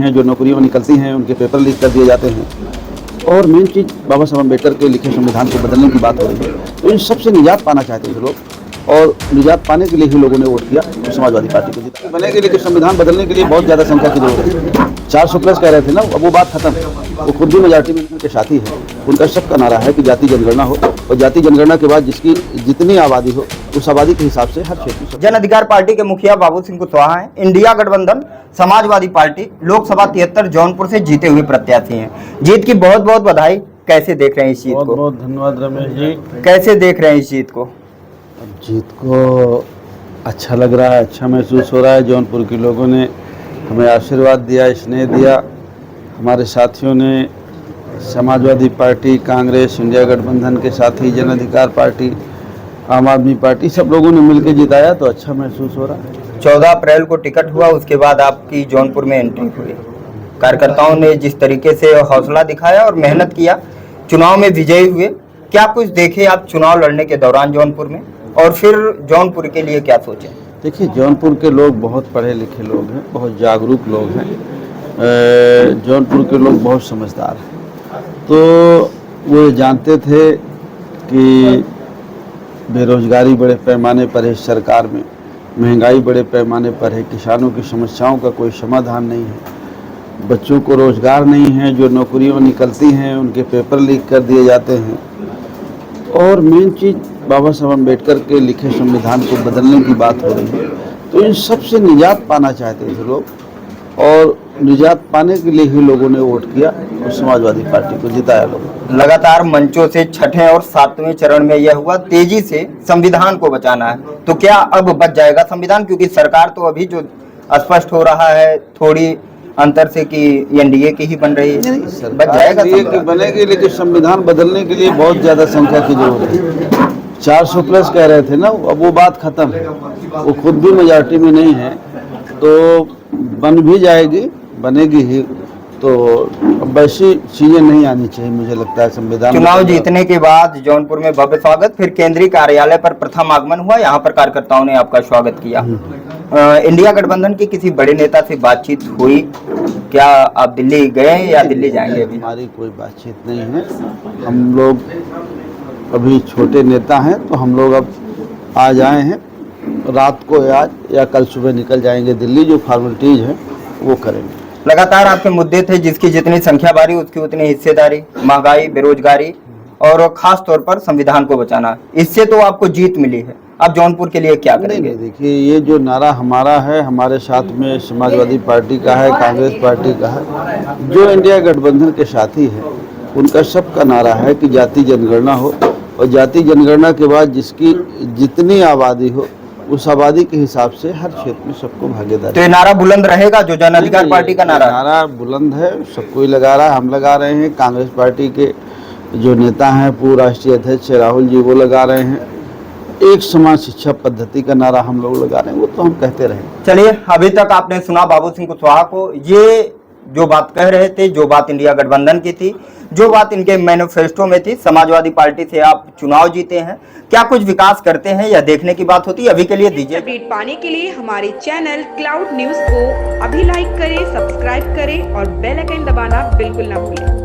हैं, जो नौकरियों में निकलती हैं उनके पेपर लीक कर दिए जाते हैं, और मेन चीज़ बाबा साहब अम्बेडकर के लिखे संविधान को बदलने की बात हो रही है। तो इन सबसे निजात पाना चाहते थे लोग, और निजात पाने के लिए ही लोगों ने वोट किया और समाजवादी पार्टी को जीता। बनने के लिए कि संविधान बदलने के लिए बहुत ज़्यादा संख्या की जरूरत है। 400 प्लस कह रहे थे ना, अब वो बात खत्म है। वो खुद भी मेजॉरिटी में के साथी है। उनका सबका नारा है कि जाति जनगणना हो, और जाति जनगणना के बाद जिसकी जितनी आबादी हो उस आबादी के हिसाब से हर क्षेत्र। जन अधिकार पार्टी के मुखिया बाबू सिंह कुशवाहा हैं। इंडिया गठबंधन समाजवादी पार्टी लोकसभा 73 जौनपुर से जीते हुए प्रत्याशी हैं। जीत की बहुत बहुत बधाई। कैसे देख रहे हैं इस जीत को? बहुत बहुत धन्यवाद रमेश जी। कैसे देख रहे हैं इस जीत को? जीत को अच्छा लग रहा है, अच्छा महसूस हो रहा है। जौनपुर के लोगों ने हमें आशीर्वाद दिया, स्नेह दिया। हमारे साथियों ने समाजवादी पार्टी, कांग्रेस, इंडिया गठबंधन के साथी, जन अधिकार पार्टी, आम आदमी पार्टी, सब लोगों ने मिलकर जिताया, तो अच्छा महसूस हो रहा है। 14 अप्रैल को टिकट हुआ, उसके बाद आपकी जौनपुर में एंट्री हुई। कार्यकर्ताओं ने जिस तरीके से हौसला दिखाया और मेहनत किया, चुनाव में विजयी हुए। क्या कुछ देखे आप चुनाव लड़ने के दौरान जौनपुर में, और फिर जौनपुर के लिए क्या सोचे? देखिए, जौनपुर के लोग बहुत पढ़े लिखे लोग हैं, बहुत जागरूक लोग हैं। जौनपुर के लोग बहुत समझदार हैं। तो वो जानते थे कि बेरोजगारी बड़े पैमाने पर है सरकार में, महंगाई बड़े पैमाने पर है, किसानों की समस्याओं का कोई समाधान नहीं है, बच्चों को रोजगार नहीं है, जो नौकरियों में निकलती हैं उनके पेपर लीक कर दिए जाते हैं, और मेन चीज़ बाबा साहब अम्बेडकर के लिखे संविधान को बदलने की बात हो रही है। तो इन सबसे निजात पाना चाहते थे लोग, और निजात पाने के लिए ही लोगों ने वोट किया और समाजवादी पार्टी को जिताया लोगों। लगातार मंचों से छठे और 7वें चरण में यह हुआ, तेजी से संविधान को बचाना है। तो क्या अब बच जाएगा संविधान? क्योंकि सरकार तो अभी जो स्पष्ट हो रहा है थोड़ी अंतर से कि एनडीए की ही बन रही है, बच जाएगा संविधान? बनेगी, लेकिन संविधान बदलने के लिए बहुत ज़्यादा संख्या की जरूरत है। 400 प्लस कह रहे थे ना, अब वो बात खत्म है। वो खुद भी मेजॉरिटी में नहीं है, तो बन भी जाएगी, बनेगी ही। तो अब वैसी चीजें नहीं आनी चाहिए, मुझे लगता है संविधान। चुनाव जीतने के बाद जौनपुर में भव्य स्वागत, फिर केंद्रीय कार्यालय पर प्रथम आगमन हुआ, यहाँ पर कार्यकर्ताओं ने आपका स्वागत किया। इंडिया गठबंधन के किसी बड़े नेता से बातचीत हुई क्या? आप दिल्ली गए या दिल्ली जाएंगे? अभी हमारी कोई बातचीत नहीं है। हम लोग अभी छोटे नेता हैं, तो हम लोग अब आज आए हैं, रात को आज या कल सुबह निकल जाएंगे दिल्ली। जो फॉर्मेलिटीज है वो करेंगे। लगातार आपके मुद्दे थे, जिसकी जितनी संख्या बारी उसकी उतनी हिस्सेदारी, महंगाई, बेरोजगारी और खास तौर पर संविधान को बचाना। इससे तो आपको जीत मिली है, अब जौनपुर के लिए क्या करेंगे? देखिए, ये जो नारा हमारा है, हमारे साथ में समाजवादी पार्टी का है, कांग्रेस पार्टी का है, जो इंडिया गठबंधन के साथी है, उनका सबका नारा है कि जाति जनगणना हो, और जाति जनगणना के बाद जिसकी जितनी आबादी हो उस आबादी के हिसाब से हर क्षेत्र में सबको भागीदारी। तो ये नारा बुलंद रहेगा जो जन अधिकार पार्टी का नारा बुलंद है, सबको ही लगा रहा है। हम लगा रहे हैं, कांग्रेस पार्टी के जो नेता हैं, पूर्व राष्ट्रीय अध्यक्ष राहुल जी, वो लगा रहे हैं। एक समान शिक्षा पद्धति का नारा हम लोग लगा रहे हैं, वो तो हम कहते रहे। चलिए, अभी तक आपने सुना बाबू सिंह कुशवाहा को। ये जो बात कह रहे थे, जो बात इंडिया गठबंधन की थी, जो बात इनके मैनिफेस्टो में थी, समाजवादी पार्टी से आप चुनाव जीते हैं, क्या कुछ विकास करते हैं, यह देखने की बात होती है। अभी के लिए दीजिए। अपडेट पाने के लिए हमारे चैनल क्लाउड न्यूज को अभी लाइक करें, सब्सक्राइब करें और बेल आइकन दबाना बिल्कुल ना भूलें।